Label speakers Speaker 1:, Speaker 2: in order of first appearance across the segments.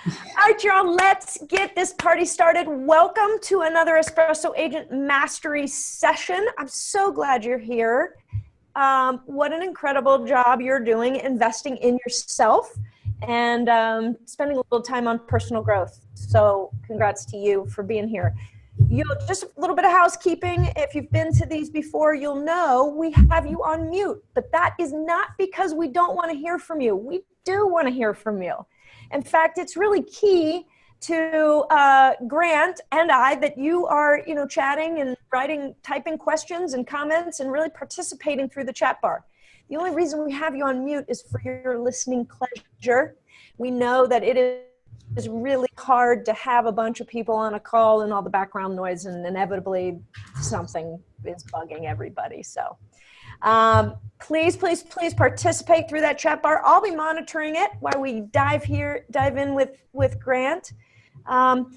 Speaker 1: All right, y'all, let's get this party started. Welcome to another Espresso Agent Mastery session. I'm so glad you're here. What an incredible job you're doing investing in yourself and spending a little time on personal growth. So congrats to you for being here. Just a little bit of housekeeping. If you've been to these before, you'll know we have you on mute, but that is not because we don't want to hear from you. We do want to hear from you. In fact, it's really key to Grant and I that you are, chatting and writing, typing questions and comments and really participating through the chat bar. The only reason we have you on mute is for your listening pleasure. We know that it is really hard to have a bunch of people on a call and all the background noise, and inevitably something is bugging everybody. So please participate through that chat bar. I'll be monitoring it while we dive in with Grant. Another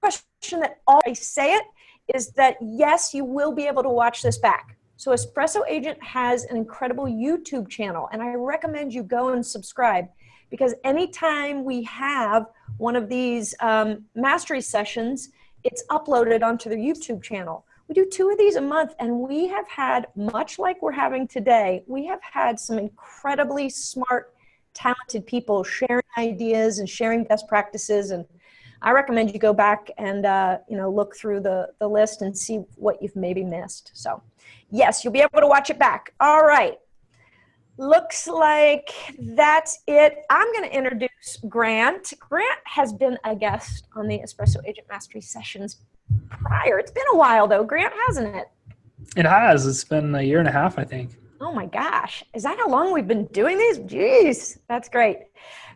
Speaker 1: question that always say it is that yes, you will be able to watch this back. So Espresso Agent has an incredible YouTube channel, and I recommend you go and subscribe, because anytime we have one of these mastery sessions, it's uploaded onto the YouTube channel. We do 2 of these a month, and we have had, much like we're having today, we have had some incredibly smart, talented people sharing ideas and sharing best practices. And I recommend you go back and look through the list and see what you've maybe missed. So yes, you'll be able to watch it back. All right. Looks like that's it. I'm going to introduce Grant. Grant has been a guest on the Espresso Agent Mastery sessions prior. It's been a while though, Grant, hasn't it?
Speaker 2: It has. It's been a year and a half, I think.
Speaker 1: Oh my gosh. Is that how long we've been doing these? Jeez, that's great.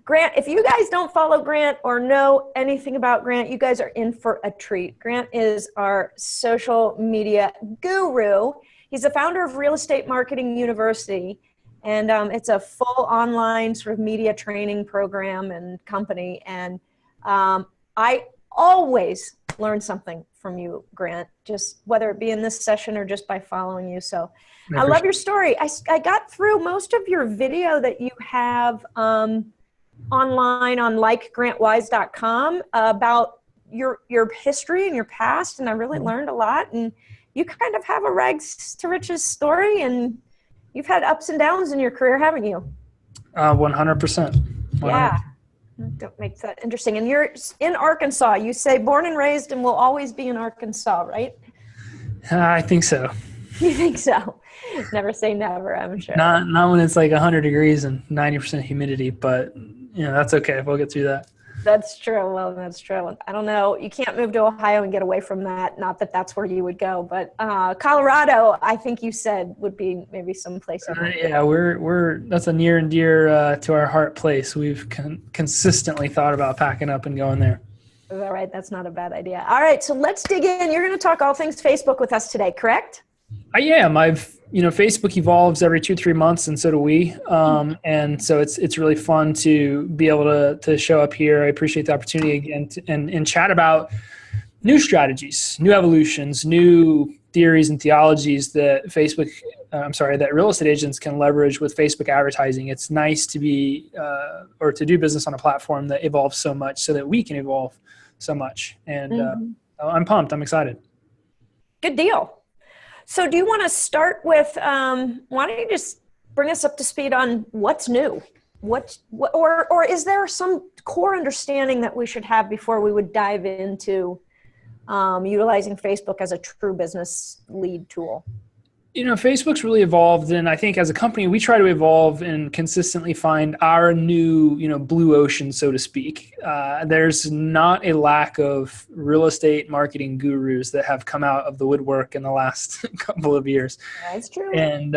Speaker 1: Grant, if you guys don't follow Grant or know anything about Grant, you guys are in for a treat. Grant is our social media guru. He's the founder of Real Estate Marketing University, and it's a full online sort of media training program and company. And I always learn something from you, Grant, just whether it be in this session or just by following you. So I love your story. I got through most of your video that you have online on likegrantwise.com about your history and your past, and I really learned a lot. And you kind of have a rags to riches story, and you've had ups and downs in your career, haven't you?
Speaker 2: 100%.
Speaker 1: Yeah. That makes that interesting. And you're in Arkansas. You say born and raised and will always be in Arkansas, right?
Speaker 2: I think so.
Speaker 1: You think so? Never say never, I'm sure.
Speaker 2: Not when it's like 100 degrees and 90% humidity, but that's okay. We'll get through that.
Speaker 1: That's true. Well, that's true. I don't know. You can't move to Ohio and get away from that. Not that that's where you would go, but Colorado, I think you said, would be maybe some place.
Speaker 2: Yeah, that's a near and dear to our heart place. We've consistently thought about packing up and going there.
Speaker 1: All right. That's not a bad idea. All right. So let's dig in. You're going to talk all things Facebook with us today, correct?
Speaker 2: I am. Facebook evolves every 2-3 months, and so do we. And so it's really fun to be able to show up here. I appreciate the opportunity again and chat about new strategies, new evolutions, new theories and theologies that that real estate agents can leverage with Facebook advertising. It's nice to be or to do business on a platform that evolves so much so that we can evolve so much. And I'm pumped. I'm excited.
Speaker 1: Good deal. So do you want to start with, why don't you just bring us up to speed on what's new? Or is there some core understanding that we should have before we would dive into utilizing Facebook as a true business lead tool?
Speaker 2: Facebook's really evolved, and I think as a company, we try to evolve and consistently find our new, blue ocean, so to speak. There's not a lack of real estate marketing gurus that have come out of the woodwork in the last couple of years.
Speaker 1: That's true.
Speaker 2: And,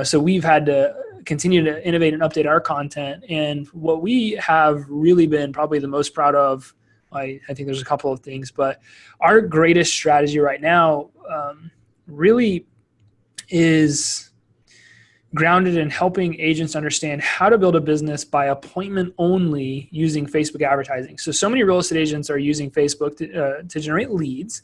Speaker 2: so we've had to continue to innovate and update our content. And what we have really been probably the most proud of, I think there's a couple of things, but our greatest strategy right now really is grounded in helping agents understand how to build a business by appointment only using Facebook advertising. So many real estate agents are using Facebook to generate leads,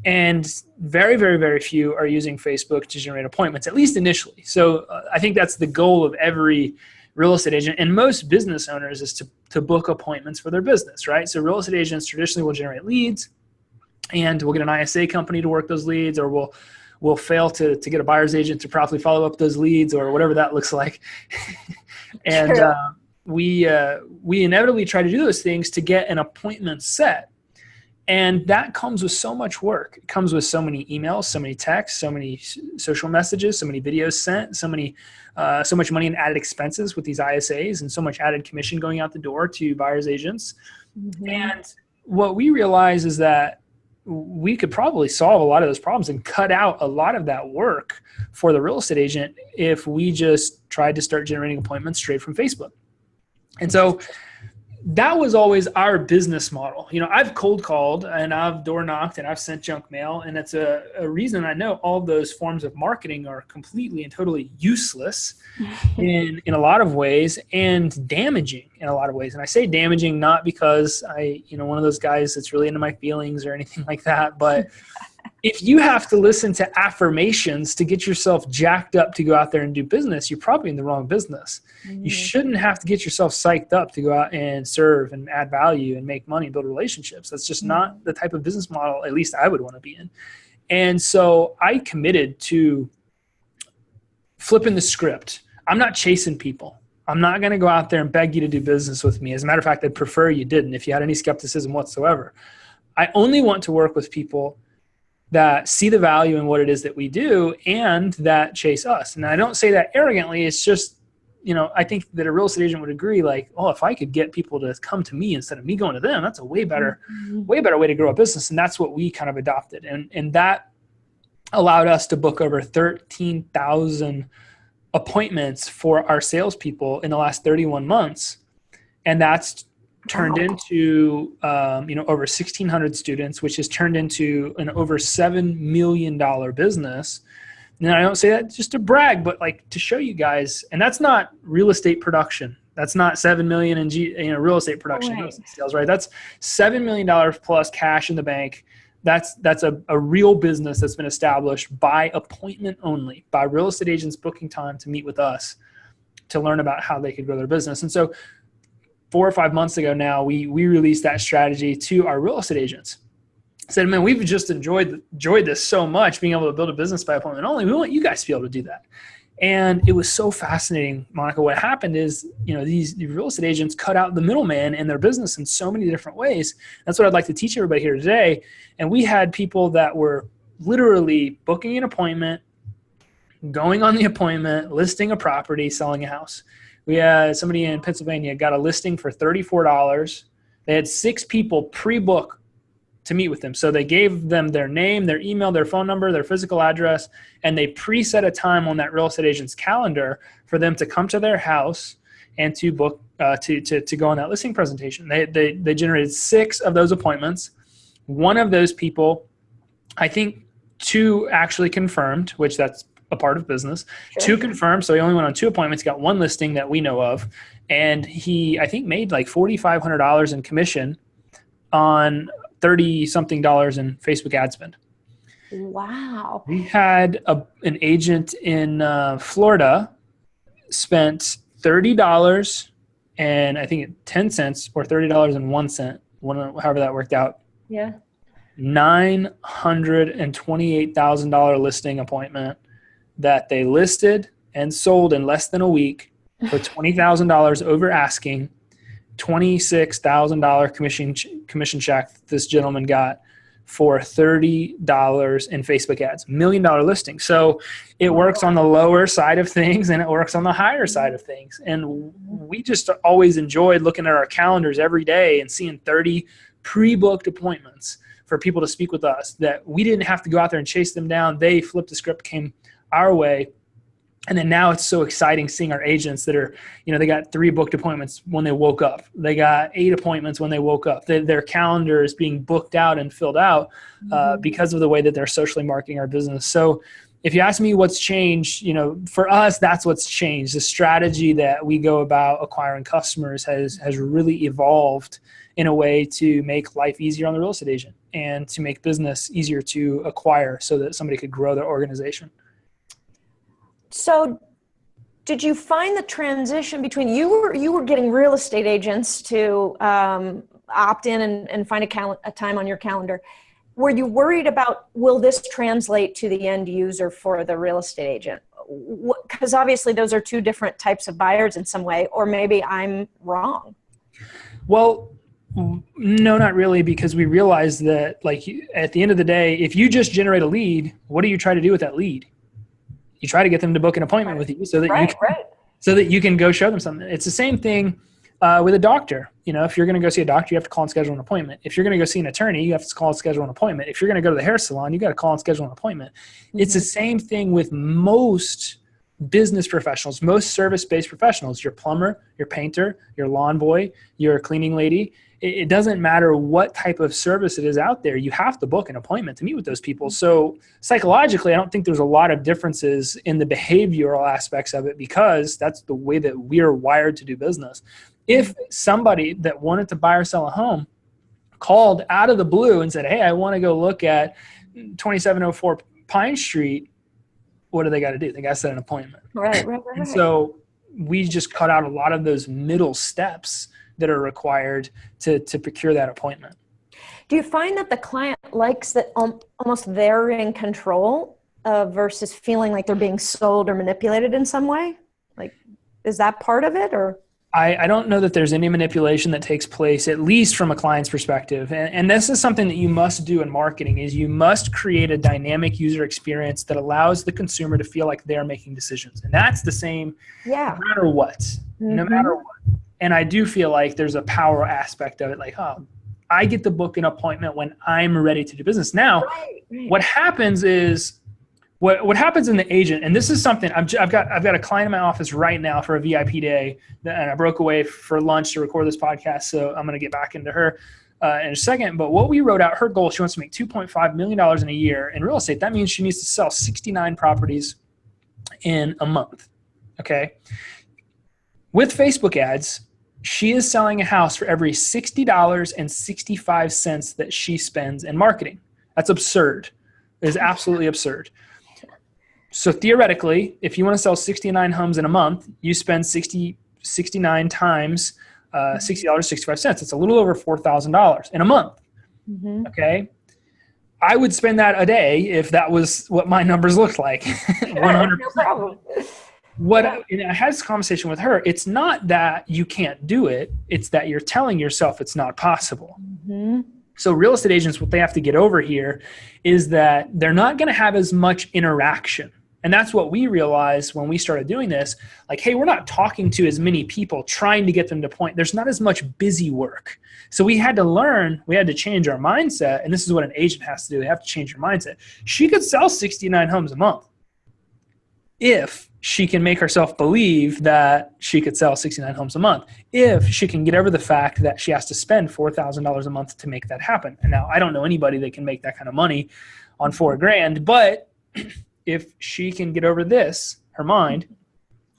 Speaker 2: and very, very, very few are using Facebook to generate appointments, at least initially. So I think that's the goal of every real estate agent and most business owners is to book appointments for their business, right? So real estate agents traditionally will generate leads, and we'll get an ISA company to work those leads, or we'll fail to get a buyer's agent to properly follow up those leads, or whatever that looks like. And we inevitably try to do those things to get an appointment set. And that comes with so much work. It comes with so many emails, so many texts, so many social messages, so many videos sent, so much money in added expenses with these ISAs, and so much added commission going out the door to buyer's agents. Mm-hmm. And what we realize is that we could probably solve a lot of those problems and cut out a lot of that work for the real estate agent if we just tried to start generating appointments straight from Facebook. And so that was always our business model. I've cold called and I've door knocked and I've sent junk mail. And it's a reason I know all those forms of marketing are completely and totally useless in a lot of ways, and damaging in a lot of ways. And I say damaging not because one of those guys that's really into my feelings or anything like that, but if you have to listen to affirmations to get yourself jacked up to go out there and do business, you're probably in the wrong business. Mm-hmm. You shouldn't have to get yourself psyched up to go out and serve and add value and make money and build relationships. That's just not the type of business model, at least I would want to be in. And so I committed to flipping the script. I'm not chasing people. I'm not going to go out there and beg you to do business with me. As a matter of fact, I'd prefer you didn't if you had any skepticism whatsoever. I only want to work with people that see the value in what it is that we do and that chase us. And I don't say that arrogantly. It's just, I think that a real estate agent would agree, like, oh, if I could get people to come to me instead of me going to them, that's a way better way to grow a business. And that's what we kind of adopted. And that allowed us to book over 13,000 appointments for our salespeople in the last 31 months. And that's turned into, over 1,600 students, which has turned into an over $7 million business. And I don't say that just to brag, but like to show you guys, and that's not real estate production. That's not $7 million in real estate production sales, right? That's $7 million plus cash in the bank. That's a real business that's been established by appointment only, by real estate agents booking time to meet with us to learn about how they could grow their business. And so 4 or 5 months ago now, we released that strategy to our real estate agents. Said, man, we've just enjoyed this so much, being able to build a business by appointment only. We want you guys to be able to do that. And it was so fascinating, Monica. What happened is, these real estate agents cut out the middleman in their business in so many different ways. That's what I'd like to teach everybody here today. And we had people that were literally booking an appointment, going on the appointment, listing a property, selling a house. We had somebody in Pennsylvania got a listing for $34. They had 6 people pre-book to meet with them. So they gave them their name, their email, their phone number, their physical address, and they preset a time on that real estate agent's calendar for them to come to their house and to book to go on that listing presentation. They generated 6 of those appointments. One of those people, I think 2 actually confirmed, which that's a part of business. Sure. 2 confirmed. So he only went on 2 appointments, got 1 listing that we know of. And he, I think, made like $4,500 in commission on $30-something in Facebook ad spend.
Speaker 1: Wow.
Speaker 2: We had an agent in Florida spent $30 and I think 10 cents or $30.01, however that worked out.
Speaker 1: Yeah.
Speaker 2: $928,000 listing appointment that they listed and sold in less than a week for $20,000 over asking, $26,000 commission check this gentleman got for $30 in Facebook ads, $1 million listing. So it works on the lower side of things and it works on the higher side of things. And we just always enjoyed looking at our calendars every day and seeing 30 pre-booked appointments for people to speak with us that we didn't have to go out there and chase them down. They flipped the script, came our way. And then now it's so exciting seeing our agents that are, they got 3 booked appointments when they woke up. They got 8 appointments when they woke up. Their calendar is being booked out and filled out because of the way that they're socially marketing our business. So if you ask me what's changed, for us, that's what's changed. The strategy that we go about acquiring customers has really evolved in a way to make life easier on the real estate agent and to make business easier to acquire so that somebody could grow their organization.
Speaker 1: So did you find the transition between you were getting real estate agents to opt in and find a time on your calendar? Were you worried about, will this translate to the end user for the real estate agent? Because obviously those are two different types of buyers in some way, or maybe I'm wrong.
Speaker 2: Well, no, not really, because we realized that, like, at the end of the day, if you just generate a lead, what do you try to do with that lead? You try to get them to book an appointment with you so that you can go show them something. It's the same thing with a doctor. You know, if you're going to go see a doctor, you have to call and schedule an appointment. If you're going to go see an attorney, you have to call and schedule an appointment. If you're going to go to the hair salon, you got to call and schedule an appointment. Mm-hmm. It's the same thing with most business professionals, most service-based professionals, your plumber, your painter, your lawn boy, your cleaning lady. It doesn't matter what type of service it is out there. You have to book an appointment to meet with those people. So psychologically, I don't think there's a lot of differences in the behavioral aspects of it, because that's the way that we're wired to do business. If somebody that wanted to buy or sell a home called out of the blue and said, hey, I want to go look at 2704 Pine Street, what do they got to do? They got to set an appointment.
Speaker 1: Right.
Speaker 2: And so we just cut out a lot of those middle steps that are required to procure that appointment.
Speaker 1: Do you find that the client likes that almost they're in control versus feeling like they're being sold or manipulated in some way? Like, is that part of it, or?
Speaker 2: I don't know that there's any manipulation that takes place, at least from a client's perspective. And this is something that you must do in marketing, is you must create a dynamic user experience that allows the consumer to feel like they're making decisions. And that's the same no matter what, no matter what. And I do feel like there's a power aspect of it. Like, oh, I get to book an appointment when I'm ready to do business. Now, what happens is, what happens in the agent, and this is something I've got a client in my office right now for a VIP day, and I broke away for lunch to record this podcast, so I'm going to get back into her in a second. But what we wrote out, her goal, she wants to make $2.5 million in a year in real estate. That means she needs to sell 69 properties in a month. Okay. With Facebook ads, she is selling a house for every $60.65 that she spends in marketing. That's absurd. It is absolutely absurd. So theoretically, if you want to sell 69 homes in a month, you spend 69 times $60.65. It's a little over $4,000 in a month. Mm-hmm. Okay. I would spend that a day if that was what my numbers looked like. 100%. No problem. And I had this conversation with her. It's not that you can't do it. It's that you're telling yourself it's not possible. Mm-hmm. So real estate agents, what they have to get over here is that they're not going to have as much interaction. And that's what we realized when we started doing this. Like, hey, we're not talking to as many people trying to get them to point. There's not as much busy work. So we had to change our mindset. And this is what an agent has to do. They have to change their mindset. She could sell 69 homes a month if she can make herself believe that she could sell 69 homes a month, if she can get over the fact that she has to spend $4,000 a month to make that happen. And now I don't know anybody that can make that kind of money on $4,000, but if she can get over her mind,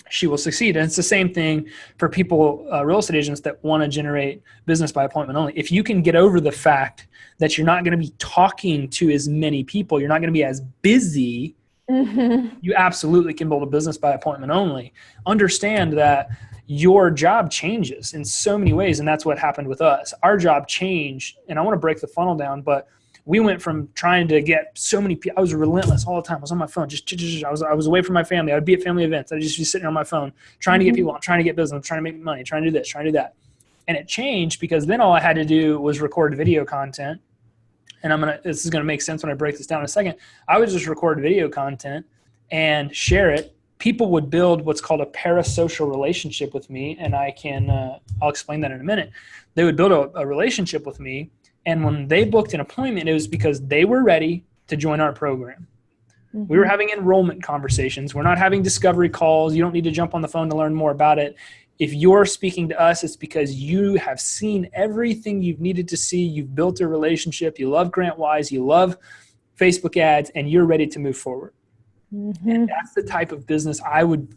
Speaker 2: she will succeed. And it's the same thing for people, real estate agents that want to generate business by appointment only. If you can get over the fact that you're not going to be talking to as many people, you're not going to be as busy, mm-hmm. you absolutely can build a business by appointment only. Understand that your job changes in so many ways, and that's what happened with us. Our job changed, and I want to break the funnel down, but we went from trying to get so many people. I was relentless all the time. I was on my phone. I was away from my family. I would be at family events. I'd just be sitting on my phone trying to get people. I'm trying to get business. I'm trying to make money. Trying to do this. Trying to do that. And it changed because then all I had to do was record video content. And this is going to make sense when I break this down in a second. I would just record video content and share it. People would build what's called a parasocial relationship with me. And I'll explain that in a minute. They would build a relationship with me. And when they booked an appointment, it was because they were ready to join our program. Mm-hmm. We were having enrollment conversations. We're not having discovery calls. You don't need to jump on the phone to learn more about it. If you're speaking to us, it's because you have seen everything you've needed to see. You've built a relationship. You love Grant Wise. You love Facebook ads, and you're ready to move forward. Mm-hmm. And that's the type of business I would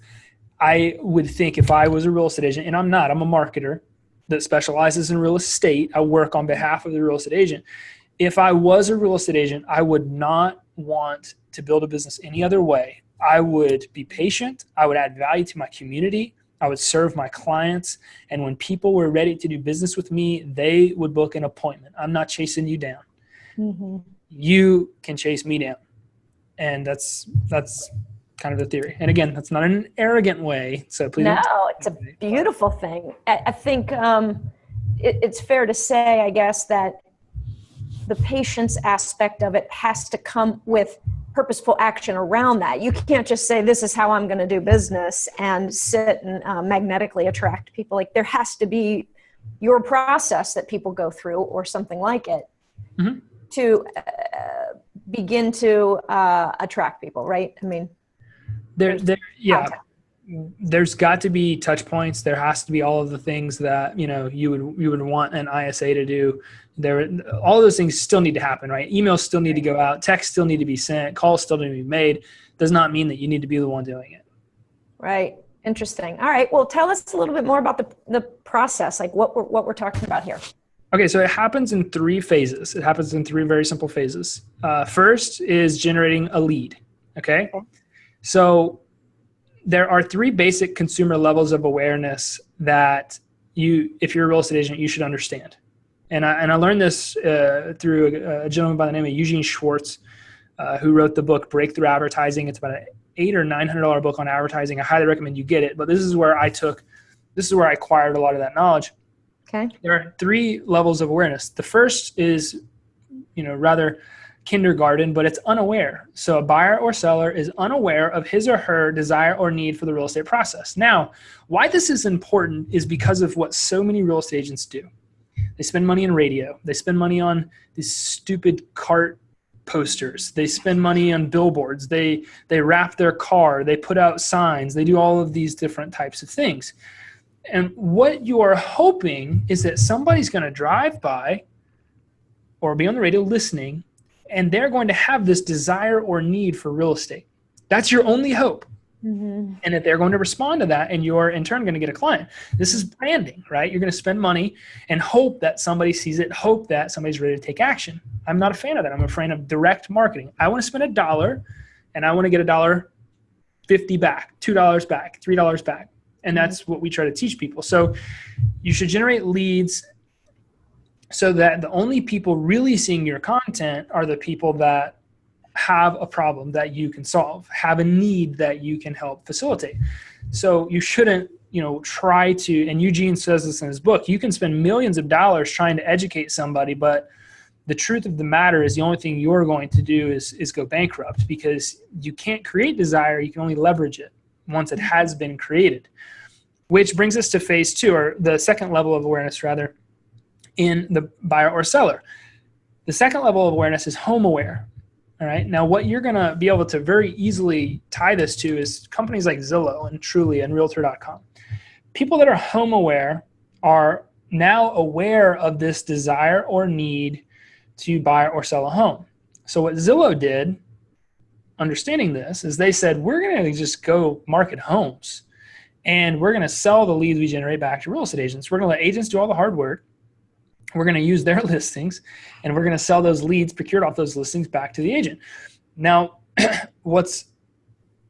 Speaker 2: think if I was a real estate agent, and I'm not. I'm a marketer that specializes in real estate. I work on behalf of the real estate agent. If I was a real estate agent, I would not want to build a business any other way. I would be patient. I would add value to my community. I would serve my clients. And when people were ready to do business with me, they would book an appointment. I'm not chasing you down. Mm-hmm. You can chase me down. And that's kind of the theory. And again, that's not in an arrogant way. So please
Speaker 1: No, it's a beautiful thing. I think it's fair to say, I guess, that the patience aspect of it has to come with purposeful action around that. You can't just say, this is how I'm going to do business and sit and magnetically attract people. Like, there has to be your process that people go through or something like it mm-hmm. to begin to attract people, right? I mean,
Speaker 2: there's got to be touch points. There has to be all of the things that, you would want an ISA to do. All those things still need to happen, right? Emails still need to go out. Texts still need to be sent. Calls still need to be made. Does not mean that you need to be the one doing it.
Speaker 1: Right. Interesting. All right. Well, tell us a little bit more about the process, like what we're talking about here.
Speaker 2: Okay. So it happens in 3 phases. It happens in 3 very simple phases. First is generating a lead. Okay. So there are 3 basic consumer levels of awareness that if you're a real estate agent, you should understand. And I learned this through a gentleman by the name of Eugene Schwartz, who wrote the book Breakthrough Advertising. It's about an $800 or $900 book on advertising. I highly recommend you get it. But this is where I acquired a lot of that knowledge.
Speaker 1: Okay.
Speaker 2: There are 3 levels of awareness. The first is, rather kindergarten, but it's unaware. So a buyer or seller is unaware of his or her desire or need for the real estate process. Now, why this is important is because of what so many real estate agents do. They spend money on radio. They spend money on these stupid cart posters. They spend money on billboards. They wrap their car. They put out signs. They do all of these different types of things. And what you are hoping is that somebody's going to drive by or be on the radio listening, and they're going to have this desire or need for real estate. That's your only hope. Mm-hmm. And that they're going to respond to that, and you're in turn going to get a client. This is branding, right? You're going to spend money and hope that somebody sees it, hope that somebody's ready to take action. I'm not a fan of that. I'm a fan of direct marketing. I want to spend $1 and I want to get $1.50 back, $2 back, $3 back. And that's what we try to teach people. So you should generate leads so that the only people really seeing your content are the people that have a problem that you can solve, have a need that you can help facilitate. So you shouldn't, try to, and Eugene says this in his book, you can spend millions of dollars trying to educate somebody, but the truth of the matter is the only thing you're going to do is go bankrupt, because you can't create desire. You can only leverage it once it has been created, which brings us to phase 2, or the second level of awareness rather, in the buyer or seller. The second level of awareness is home aware. All right. Now, what you're going to be able to very easily tie this to is companies like Zillow and Truly and Realtor.com. People that are home aware are now aware of this desire or need to buy or sell a home. So what Zillow did, understanding this, is they said, we're going to just go market homes, and we're going to sell the leads we generate back to real estate agents. We're going to let agents do all the hard work. We're going to use their listings, and we're going to sell those leads procured off those listings back to the agent. Now,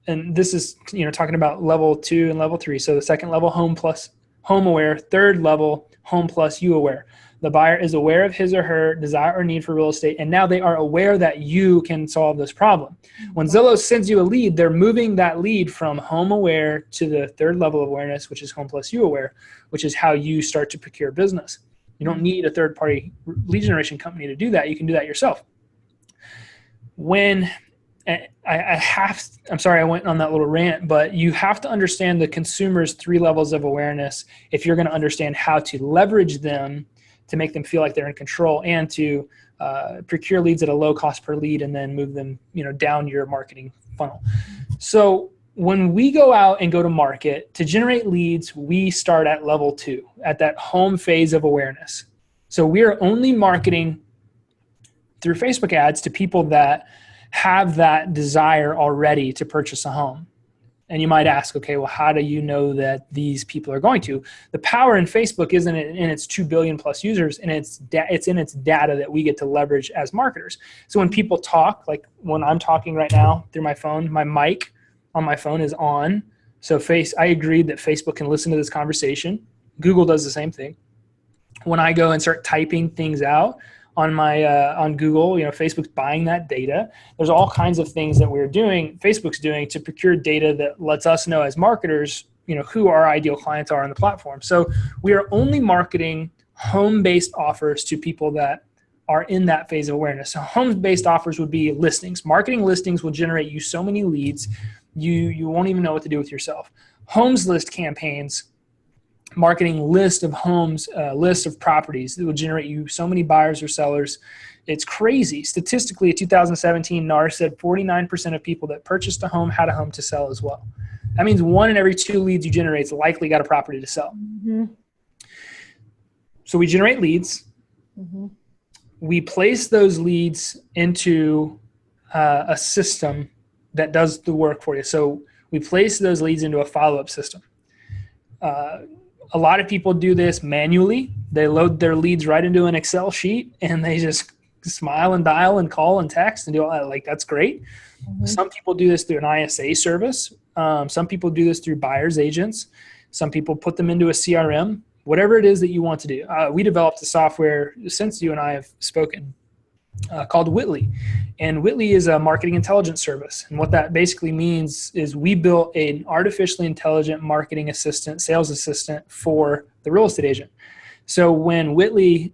Speaker 2: and this is, talking about level 2 and level 3. So the second level, home plus home aware. Third level, home plus you aware. The buyer is aware of his or her desire or need for real estate, and now they are aware that you can solve this problem. When Zillow sends you a lead, they're moving that lead from home aware to the third level of awareness, which is home plus you aware, which is how you start to procure business. You don't need a third-party lead generation company to do that. You can do that yourself. I'm sorry I went on that little rant, but you have to understand the consumer's 3 levels of awareness if you're going to understand how to leverage them to make them feel like they're in control, and to procure leads at a low cost per lead and then move them, down your marketing funnel. So when we go out and go to market to generate leads, we start at level 2, at that home phase of awareness. So we are only marketing through Facebook ads to people that have that desire already to purchase a home. And you might ask, okay, well, how do you know that these people are going to? The power in Facebook isn't in its 2 billion plus users, and it's in its data that we get to leverage as marketers. So when people talk, like when I'm talking right now through my phone, my mic on my phone is on. So I agreed that Facebook can listen to this conversation. Google does the same thing. When I go and start typing things out on my on Google, Facebook's buying that data. There's all kinds of things that Facebook's doing to procure data that lets us know as marketers, who our ideal clients are on the platform. So we are only marketing home-based offers to people that are in that phase of awareness. So home-based offers would be listings. Marketing listings will generate you so many leads, you won't even know what to do with yourself. Homes list campaigns, marketing list of homes, list of properties that will generate you so many buyers or sellers. It's crazy. Statistically, in 2017, NAR said 49% of people that purchased a home had a home to sell as well. That means 1 in every 2 leads you generate is likely got a property to sell.
Speaker 1: Mm-hmm.
Speaker 2: So we generate leads.
Speaker 1: Mm-hmm.
Speaker 2: We place those leads into a system that does the work for you. So we place those leads into a follow-up system. A lot of people do this manually. They load their leads right into an Excel sheet and they just smile and dial and call and text and do all that. Like, that's great. Mm-hmm. Some people do this through an ISA service. Some people do this through buyer's agents. Some people put them into a CRM. Whatever it is that you want to do. We developed a software since you and I have spoken called Whitley. And Whitley is a marketing intelligence service. And what that basically means is we built an artificially intelligent marketing assistant, sales assistant for the real estate agent. So when Whitley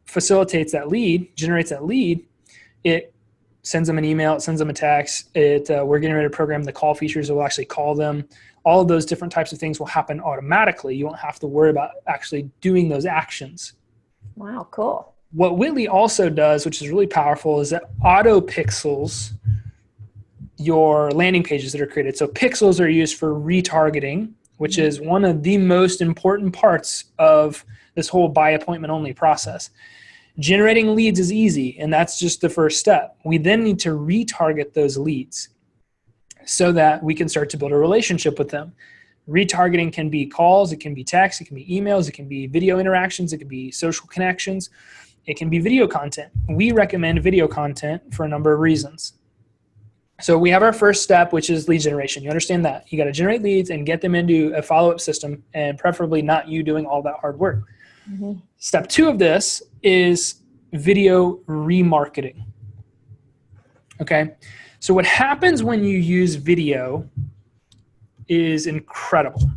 Speaker 2: facilitates that lead, generates that lead, it sends them an email, it sends them a text. We're getting ready to program the call features that will actually call them. All of those different types of things will happen automatically. You won't have to worry about actually doing those actions.
Speaker 1: Wow, cool.
Speaker 2: What Whitley also does, which is really powerful, is that auto pixels your landing pages that are created. So pixels are used for retargeting, which is one of the most important parts of this whole by appointment only process. Generating leads is easy, and that's just the first step. We then need to retarget those leads so that we can start to build a relationship with them. Retargeting can be calls, it can be texts, it can be emails, it can be video interactions, it can be social connections, it can be video content. We recommend video content for a number of reasons. So we have our first step, which is lead generation. You understand that. You got to generate leads and get them into a follow-up system, and preferably not you doing all that hard work. Mm-hmm. Step 2 of this is video remarketing. Okay? So what happens when you use video is incredible.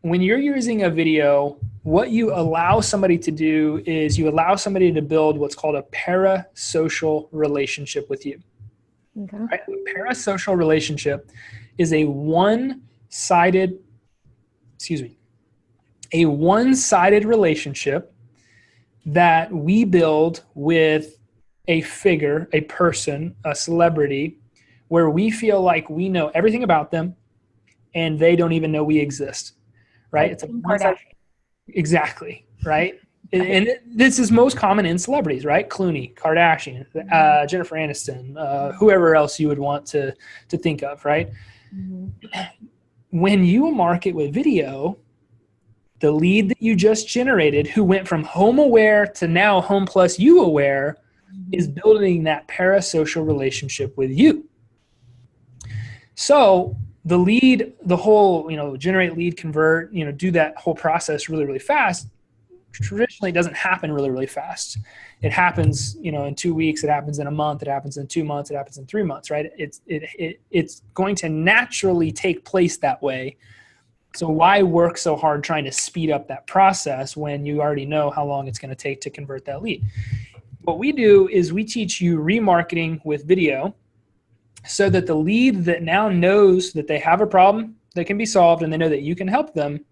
Speaker 2: When you're using a video, what you allow somebody to do is you allow somebody to build what's called a parasocial relationship with you. Okay. Right? A parasocial relationship is a one-sided relationship that we build with a figure, a person, a celebrity, where we feel like we know everything about them and they don't even know we exist, right? Like it's a one-sided. Exactly, right? And this is most common in celebrities, right? Clooney, Kardashian, Jennifer Aniston, whoever else you would want to think of, right? Mm-hmm. When you market with video, the lead that you just generated, who went from home aware to now home plus you aware, is building that parasocial relationship with you. So the lead, the whole, generate, lead, convert, do that whole process really, really fast, traditionally doesn't happen really, really fast. It happens, in 2 weeks, it happens in a month, it happens in 2 months, it happens in 3 months, right? It's going to naturally take place that way. So why work so hard trying to speed up that process when you already know how long it's going to take to convert that lead? What we do is we teach you remarketing with video so that the lead that now knows that they have a problem that can be solved and they know that you can help them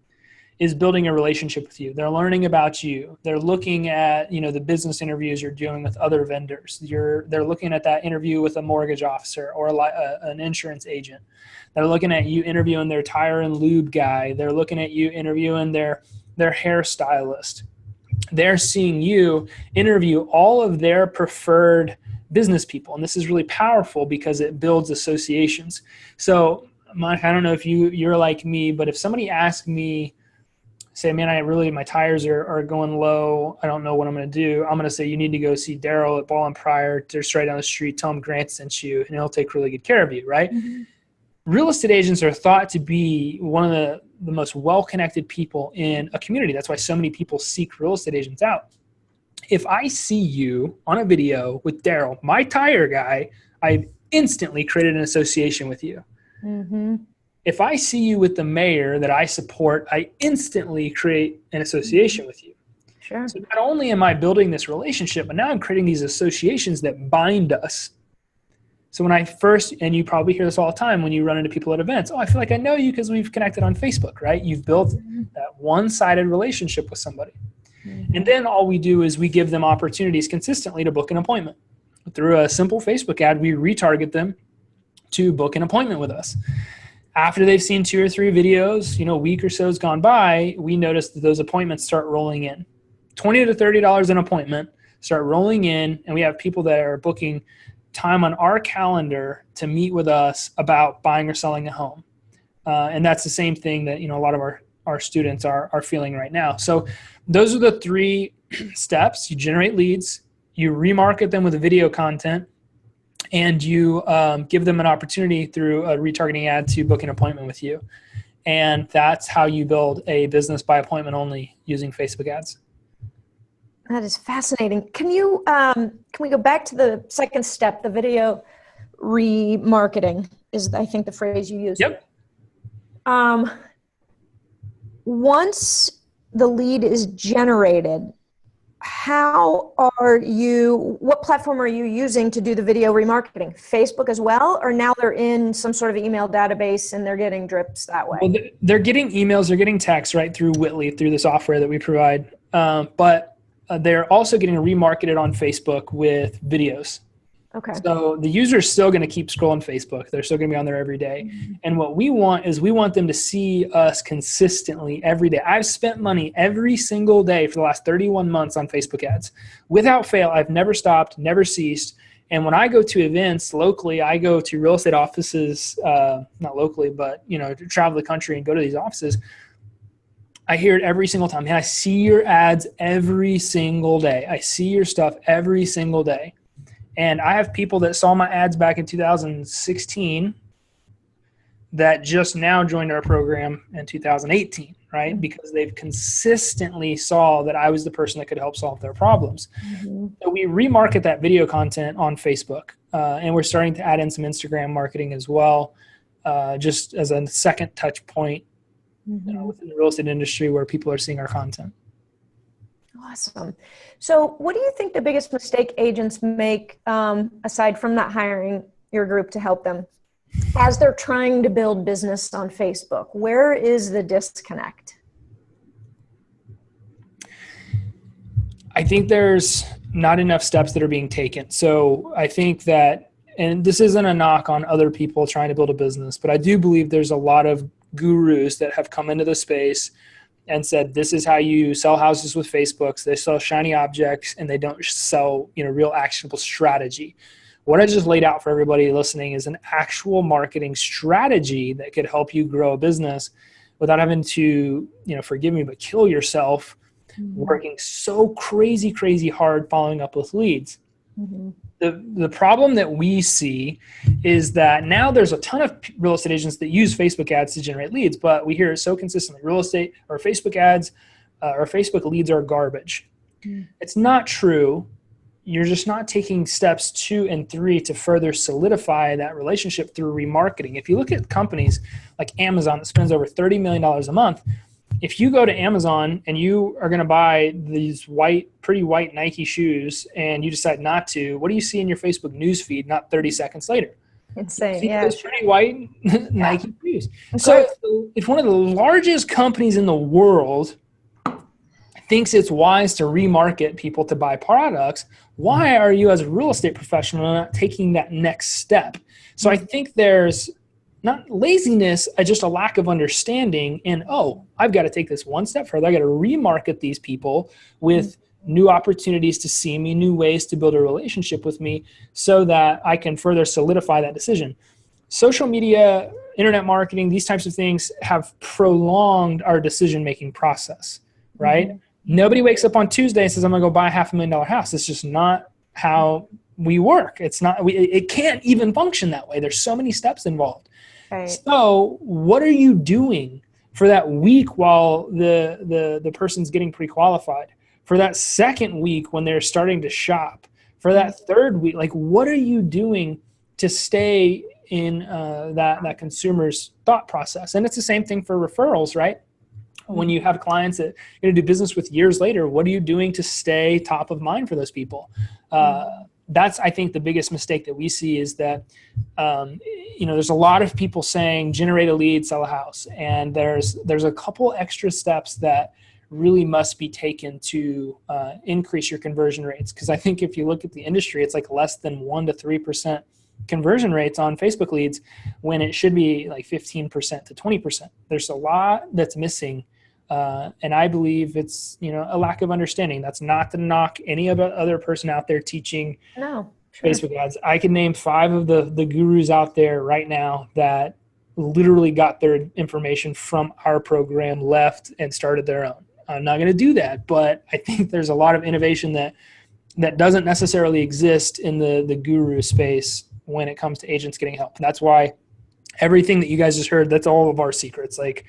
Speaker 2: is building a relationship with you. They're learning about you. They're looking at, the business interviews you're doing with other vendors. They're looking at that interview with a mortgage officer or an insurance agent. They're looking at you interviewing their tire and lube guy. They're looking at you interviewing their hairstylist. They're seeing you interview all of their preferred business people. And this is really powerful because it builds associations. So, Monica, I don't know if you're like me, but if somebody asks me, say, man, my tires are going low, I don't know what I'm going to do, I'm going to say, you need to go see Daryl at Ball and Pryor. They're straight down the street. Tell him Grant sent you, and he'll take really good care of you, right? Mm-hmm. real estate agents are thought to be one of the most well-connected people in a community. That's why so many people seek real estate agents out. If I see you on a video with Daryl, my tire guy, I've instantly created an association with you. Mm-hmm. If I see you with the mayor that I support, I instantly create an association with you.
Speaker 1: Sure.
Speaker 2: So not only am I building this relationship, but now I'm creating these associations that bind us. So when I first, and you probably hear this all the time when you run into people at events, oh, I feel like I know you because we've connected on Facebook, right? You've built that one-sided relationship with somebody. Mm-hmm. And then all we do is we give them opportunities consistently to book an appointment. Through a simple Facebook ad, we retarget them to book an appointment with us. After they've seen 2 or 3 videos, a week or so has gone by, we notice that those appointments start rolling in. $20 to $30 an appointment start rolling in, and we have people that are booking time on our calendar to meet with us about buying or selling a home. And that's the same thing that, a lot of our students are feeling right now. So those are the 3 steps. You generate leads, you remarket them with video content, and you give them an opportunity through a retargeting ad to book an appointment with you. And that's how you build a business by appointment only using Facebook ads.
Speaker 1: That is fascinating. Can we go back to the second step, the video remarketing is, I think, the phrase you used.
Speaker 2: Yep.
Speaker 1: Once the lead is generated, what platform are you using to do the video remarketing? Facebook as well, or now they're in some sort of email database and they're getting drips that way?
Speaker 2: Well, they're getting emails, they're getting texts right through Whitley, through the software that we provide. But they're also getting remarketed on Facebook with videos.
Speaker 1: Okay.
Speaker 2: So the user is still going to keep scrolling Facebook. They're still going to be on there every day. Mm-hmm. And what we want is we want them to see us consistently every day. I've spent money every single day for the last 31 months on Facebook ads. Without fail, I've never stopped, never ceased. And when I go to events locally, I go to real estate offices, not locally, but, to travel the country and go to these offices. I hear it every single time. Man, I see your ads every single day. I see your stuff every single day. And I have people that saw my ads back in 2016 that just now joined our program in 2018, right? Because they've consistently saw that I was the person that could help solve their problems. Mm-hmm. So we remarket that video content on Facebook. And we're starting to add in some Instagram marketing as well, just as a second touch point. Mm-hmm. Within the real estate industry where people are seeing our content.
Speaker 1: Awesome. So what do you think the biggest mistake agents make, aside from not hiring your group to help them, as they're trying to build business on Facebook? Where is the disconnect?
Speaker 2: I think there's not enough steps that are being taken. So I think that, and this isn't a knock on other people trying to build a business, but I do believe there's a lot of gurus that have come into the space and said, this is how you sell houses with Facebooks. They sell shiny objects and they don't sell, real actionable strategy. What I just laid out for everybody listening is an actual marketing strategy that could help you grow a business without having to, forgive me, but kill yourself working so crazy hard following up with leads. Mm-hmm. The problem that we see is that now there's a ton of real estate agents that use Facebook ads to generate leads, but we hear it so consistently, real estate or Facebook ads or Facebook leads are garbage. Mm. It's not true. You're just not taking steps 2 and 3 to further solidify that relationship through remarketing. If you look at companies like Amazon that spends over $30 million a month, if you go to Amazon and you are going to buy these pretty white Nike shoes and you decide not to, what do you see in your Facebook news feed not 30 seconds later?
Speaker 1: Insane. Yeah.
Speaker 2: Those pretty white Nike shoes. So if one of the largest companies in the world thinks it's wise to remarket people to buy products, why are you as a real estate professional not taking that next step? So I think there's not laziness, just a lack of understanding in, I've got to take this one step further. I got to remarket these people with new opportunities to see me, new ways to build a relationship with me so that I can further solidify that decision. Social media, internet marketing, these types of things have prolonged our decision-making process, right? Mm-hmm. Nobody wakes up on Tuesday and says, I'm going to go buy a $500,000 house. It's just not how we work. It can't even function that way. There's so many steps involved.
Speaker 1: Right.
Speaker 2: So what are you doing for that week while the person's getting pre-qualified? For that second week when they're starting to shop? For that third week, like what are you doing to stay in that consumer's thought process? And it's the same thing for referrals, right? When you have clients that you're going to do business with years later, what are you doing to stay top of mind for those people? That's, I think, the biggest mistake that we see is that, there's a lot of people saying generate a lead, sell a house. And there's a couple extra steps that really must be taken to increase your conversion rates. Because I think if you look at the industry, it's like less than 1% to 3% conversion rates on Facebook leads when it should be like 15% to 20%. There's a lot that's missing. And I believe it's, a lack of understanding. That's not to knock any other person out there teaching Facebook ads. I can name 5 of the gurus out there right now that literally got their information from our program, left and started their own. I'm not going to do that, but I think there's a lot of innovation that doesn't necessarily exist in the guru space when it comes to agents getting help. And that's why everything that you guys just heard, that's all of our secrets. Like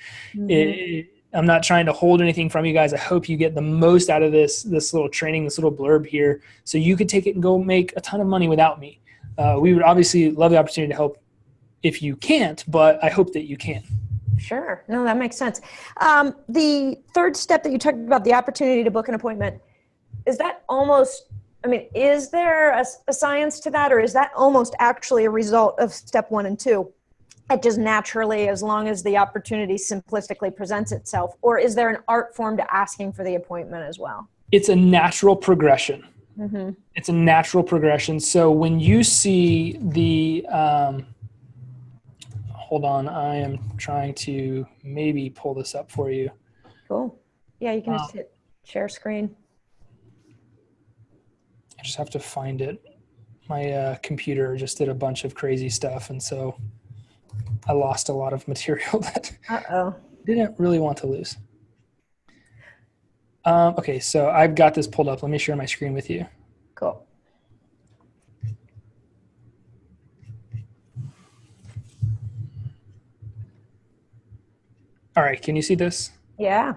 Speaker 2: I'm not trying to hold anything from you guys. I hope you get the most out of this little training, this little blurb here, so you could take it and go make a ton of money without me. We would obviously love the opportunity to help if you can't, but I hope that you can.
Speaker 1: Sure. No, that makes sense. The third step that you talked about, the opportunity to book an appointment, is that almost, is there a science to that, or is that almost actually a result of step 1 and 2? It just naturally, as long as the opportunity simplistically presents itself, or is there an art form to asking for the appointment as well?
Speaker 2: It's a natural progression. It's a natural progression. So when you see the, hold on, I am trying to maybe pull this up for you.
Speaker 1: Cool. Yeah, you can just hit share screen.
Speaker 2: I just have to find it. My computer just did a bunch of crazy stuff, and so I lost a lot of material that I didn't really want to lose. Okay, so I've got this pulled up. Let me share my screen with you.
Speaker 1: Cool.
Speaker 2: All right, can you see this?
Speaker 1: Yeah.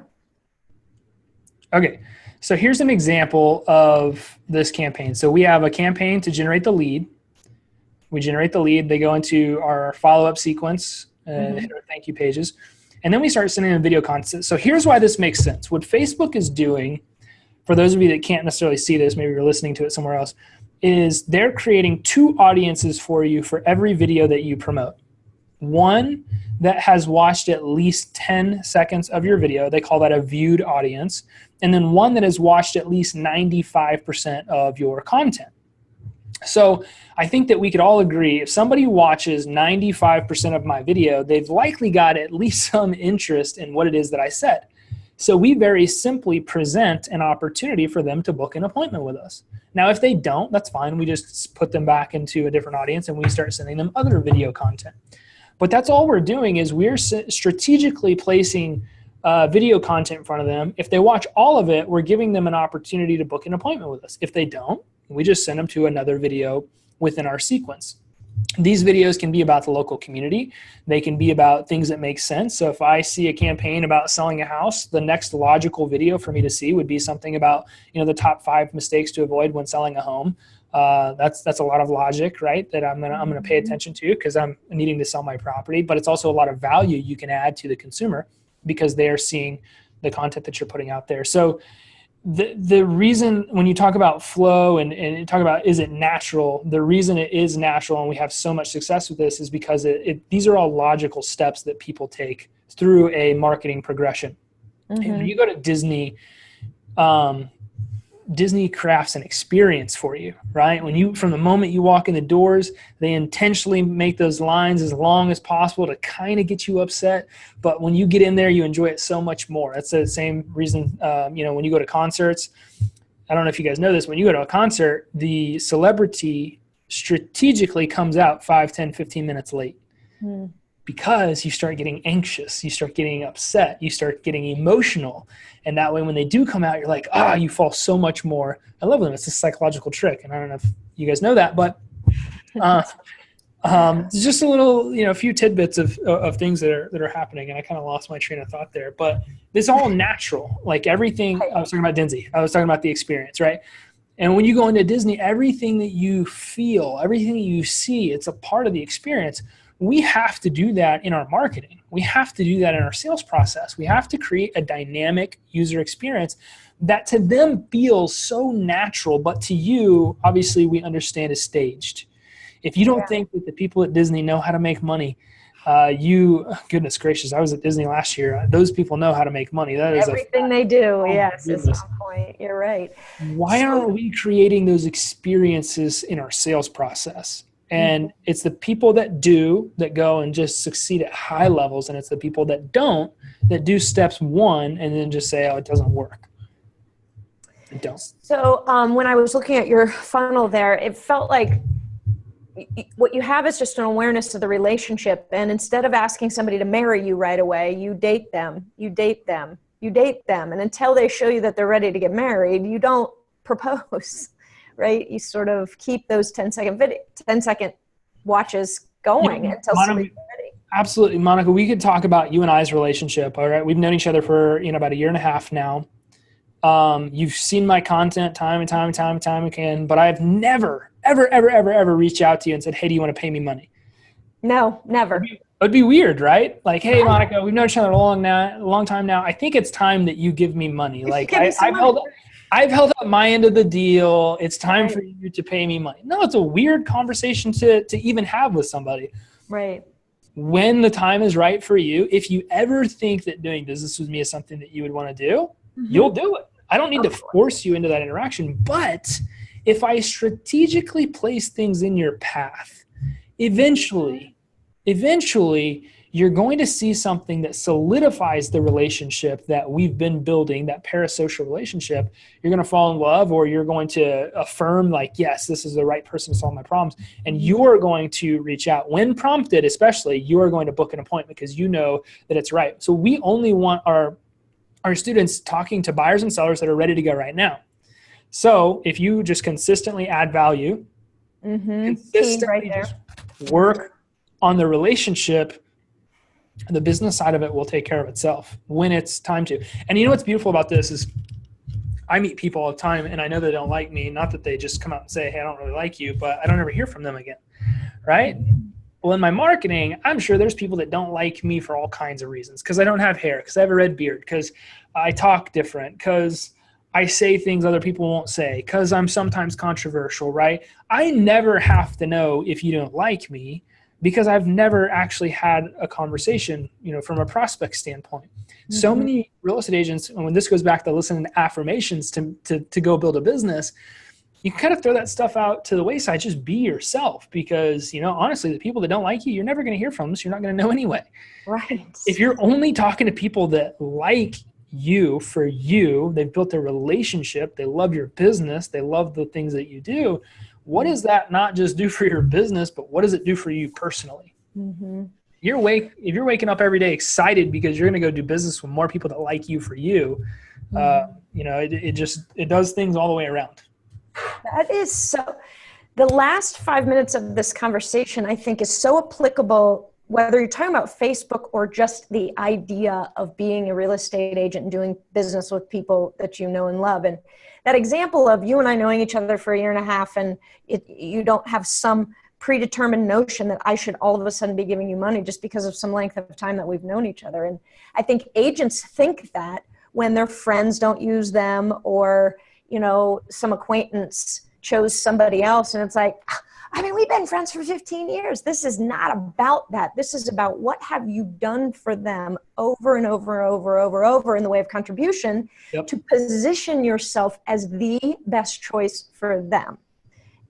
Speaker 2: Okay, so here's an example of this campaign. So we have a campaign to generate the lead. We generate the lead. They go into our follow-up sequence and hit our thank you pages. And then we start sending them video content. So here's why this makes sense. What Facebook is doing, for those of you that can't necessarily see this, maybe you're listening to it somewhere else, is they're creating 2 audiences for you for every video that you promote. One that has watched at least 10 seconds of your video. They call that a viewed audience. And then one that has watched at least 95% of your content. So I think that we could all agree, if somebody watches 95% of my video, they've likely got at least some interest in what it is that I said. So we very simply present an opportunity for them to book an appointment with us. Now, if they don't, that's fine. We just put them back into a different audience and we start sending them other video content. But that's all we're doing is we're strategically placing video content in front of them. If they watch all of it, we're giving them an opportunity to book an appointment with us. If they don't, we just send them to another video within our sequence. These videos can be about the local community. They can be about things that make sense. So if I see a campaign about selling a house, the next logical video for me to see would be something about, the top 5 mistakes to avoid when selling a home. That's a lot of logic, right? That I'm gonna pay attention to because I'm needing to sell my property. But it's also a lot of value you can add to the consumer because they are seeing the content that you're putting out there. So the reason when you talk about flow and you talk about is it natural, the reason it is natural and we have so much success with this is because these are all logical steps that people take through a marketing progression. And when you go to Disney, Disney crafts an experience for you, right? From the moment you walk in the doors, they intentionally make those lines as long as possible to kind of get you upset. But when you get in there, you enjoy it so much more. That's the same reason, when you go to concerts, I don't know if you guys know this, when you go to a concert, the celebrity strategically comes out 5, 10, 15 minutes late. Because you start getting anxious, you start getting upset, you start getting emotional. And that way, when they do come out, you're like, you fall so much more. I love them. It's a psychological trick. And I don't know if you guys know that, but Just a little, a few tidbits of things that are happening. And I kind of lost my train of thought there, but it's all natural. Like everything, I was talking about Dinzy. I was talking about the experience, right? And when you go into Disney, everything that you feel, everything that you see, it's a part of the experience. We have to do that in our marketing. We have to do that in our sales process. We have to create a dynamic user experience that to them feels so natural, but to you, obviously, we understand is staged. If you don't think that the people at Disney know how to make money, goodness gracious, I was at Disney last year. Those people know how to make money. That is
Speaker 1: everything they do. Yes, is on point. You're right.
Speaker 2: Why aren't we creating those experiences in our sales process? And it's the people that go and just succeed at high levels, and it's the people that don't, that do steps one and then just say, oh, it doesn't work. It don't.
Speaker 1: So when I was looking at your funnel there, it felt like what you have is just an awareness of the relationship. And instead of asking somebody to marry you right away, you date them. And until they show you that they're ready to get married, you don't propose, right? You sort of keep those 10-second watches going until somebody's ready.
Speaker 2: Absolutely. Monica, we could talk about you and I's relationship. All right. We've known each other for, about a year and a half now. You've seen my content time and time again, but I've never, ever reached out to you and said, hey, do you want to pay me money?
Speaker 1: No, never.
Speaker 2: It'd be weird, right? Like, hey, Monica, we've known each other a long time now. I think it's time that you give me money. Like I've held up my end of the deal. It's time for you to pay me money. No, it's a weird conversation to even have with somebody.
Speaker 1: Right.
Speaker 2: When the time is right for you, if you ever think that doing business with me is something that you would want to do, you'll do it. I don't need to force you into that interaction. But if I strategically place things in your path, eventually you're going to see something that solidifies the relationship that we've been building, that parasocial relationship. You're going to fall in love, or you're going to affirm like, yes, this is the right person to solve my problems. And you're going to reach out when prompted, especially you're going to book an appointment because you know that it's right. So we only want our students talking to buyers and sellers that are ready to go right now. So if you just consistently add value, consistently just work on the relationship, the business side of it will take care of itself when it's time to. And you know what's beautiful about this is I meet people all the time and I know they don't like me. Not that they just come out and say, hey, I don't really like you, but I don't ever hear from them again. Right? Well, in my marketing, I'm sure there's people that don't like me for all kinds of reasons. Because I don't have hair, because I have a red beard, because I talk different, because I say things other people won't say, because I'm sometimes controversial, right? I never have to know if you don't like me because I've never actually had a conversation, from a prospect standpoint. So many real estate agents, and when this goes back to listening to affirmations to go build a business, you can kind of throw that stuff out to the wayside. Just be yourself because, honestly, the people that don't like you, you're never going to hear from them. So you're not going to know anyway.
Speaker 1: Right.
Speaker 2: If you're only talking to people that like you for you, they've built a relationship, they love your business, they love the things that you do. What does that not just do for your business, but what does it do for you personally? If you're waking up every day excited because you're going to go do business with more people that like you for you, it does things all the way around.
Speaker 1: That is so. The last 5 minutes of this conversation, I think, is so applicable, whether you're talking about Facebook or just the idea of being a real estate agent and doing business with people that you know and love. And that example of you and I knowing each other for a year and a half, and you don't have some predetermined notion that I should all of a sudden be giving you money just because of some length of time that we've known each other. And I think agents think that when their friends don't use them, or some acquaintance chose somebody else, and it's like, we've been friends for 15 years. This is not about that. This is about what have you done for them over and over in the way of contribution to position yourself as the best choice for them.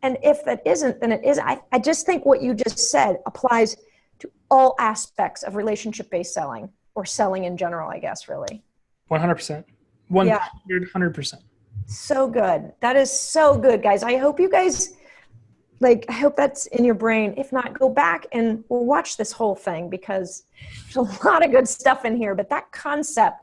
Speaker 1: And if that isn't, then it is. I just think what you just said applies to all aspects of relationship-based selling, or selling in general, I guess, really.
Speaker 2: 100%. 100%.
Speaker 1: So good. That is so good, guys. I hope you guys, I hope that's in your brain. If not, go back and we'll watch this whole thing, because there's a lot of good stuff in here. But that concept,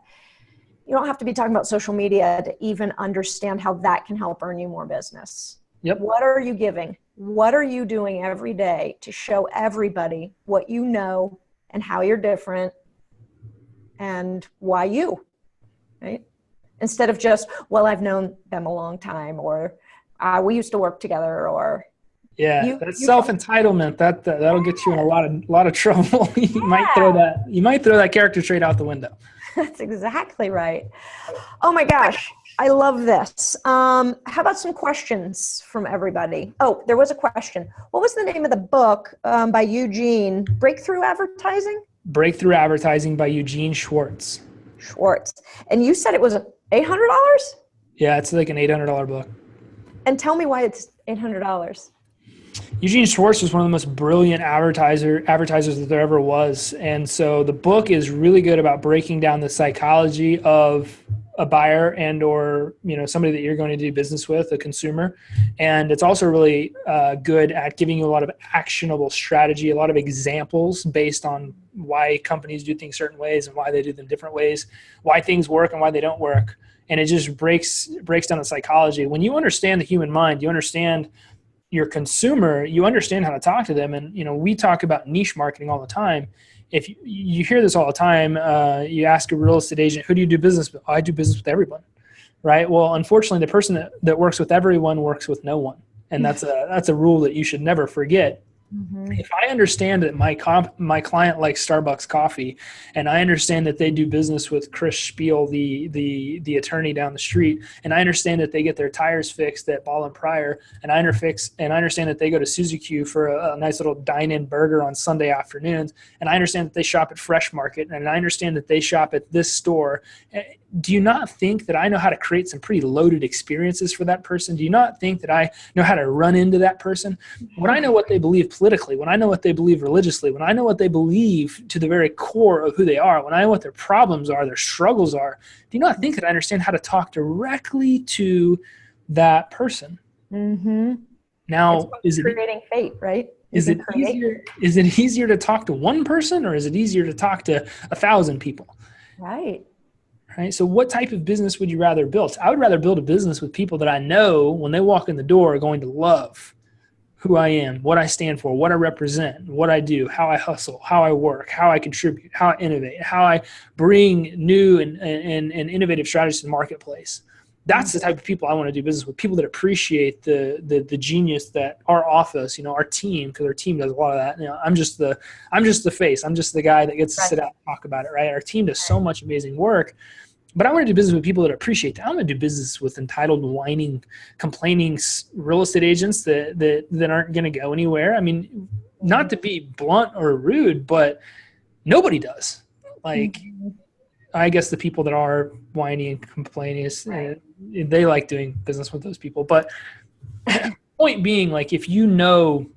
Speaker 1: you don't have to be talking about social media to even understand how that can help earn you more business.
Speaker 2: Yep.
Speaker 1: What are you giving? what are you doing every day to show everybody what you know and how you're different and why you, right? Instead of just, well, I've known them a long time, or we used to work together, or
Speaker 2: yeah, that's self-entitlement. That'll get you in a lot of trouble. You might throw that character trait out the window.
Speaker 1: That's exactly right. Oh my gosh, I love this. How about some questions from everybody? Oh, there was a question. What was the name of the book by Eugene? Breakthrough Advertising?
Speaker 2: Breakthrough Advertising by Eugene Schwartz.
Speaker 1: Schwartz. And you said it was $800?
Speaker 2: Yeah, it's like an $800 book.
Speaker 1: And tell me why it's $800.
Speaker 2: Eugene Schwartz was one of the most brilliant advertisers that there ever was. And so the book is really good about breaking down the psychology of a buyer and or, somebody that you're going to do business with, a consumer. And it's also really good at giving you a lot of actionable strategy, a lot of examples based on why companies do things certain ways and why they do them different ways, why things work and why they don't work. And it just breaks down the psychology. When you understand the human mind, you understand your consumer, you understand how to talk to them. And, we talk about niche marketing all the time. If you hear this all the time, you ask a real estate agent, who do you do business with? Oh, I do business with everyone, right? Well, unfortunately, the person that works with everyone works with no one. And that's a rule that you should never forget. Mm-hmm. If I understand that my client likes Starbucks coffee, and I understand that they do business with Chris Spiel, the attorney down the street, and I understand that they get their tires fixed at Ball and Pryor, and I understand that they go to Suzuki for a nice little dine-in burger on Sunday afternoons, and I understand that they shop at Fresh Market, and I understand that they shop at this store. Do you not think that I know how to create some pretty loaded experiences for that person? Do you not think that I know how to run into that person? When I know what they believe politically, when I know what they believe religiously, when I know what they believe to the very core of who they are, when I know what their problems are, their struggles are, do you not think that I understand how to talk directly to that person?
Speaker 1: Mm-hmm.
Speaker 2: Now,
Speaker 1: is it creating fate, right?
Speaker 2: Is it easier to talk to one person, or is it easier to talk to 1,000 people?
Speaker 1: Right.
Speaker 2: Right. So what type of business would you rather build? I would rather build a business with people that I know when they walk in the door are going to love who I am, what I stand for, what I represent, what I do, how I hustle, how I work, how I contribute, how I innovate, how I bring new and innovative strategies to the marketplace. That's the type of people I want to do business with, people that appreciate the genius that our office, our team, because our team does a lot of that. I'm just the face. I'm just the guy that gets to sit out and talk about it, right? Our team does so much amazing work. But I want to do business with people that appreciate that. I want to do business with entitled, whining, complaining real estate agents that aren't going to go anywhere. I mean, not to be blunt or rude, but nobody does. Like, I guess the people that are whiny and complaining, they like doing business with those people. But point being, like, if you know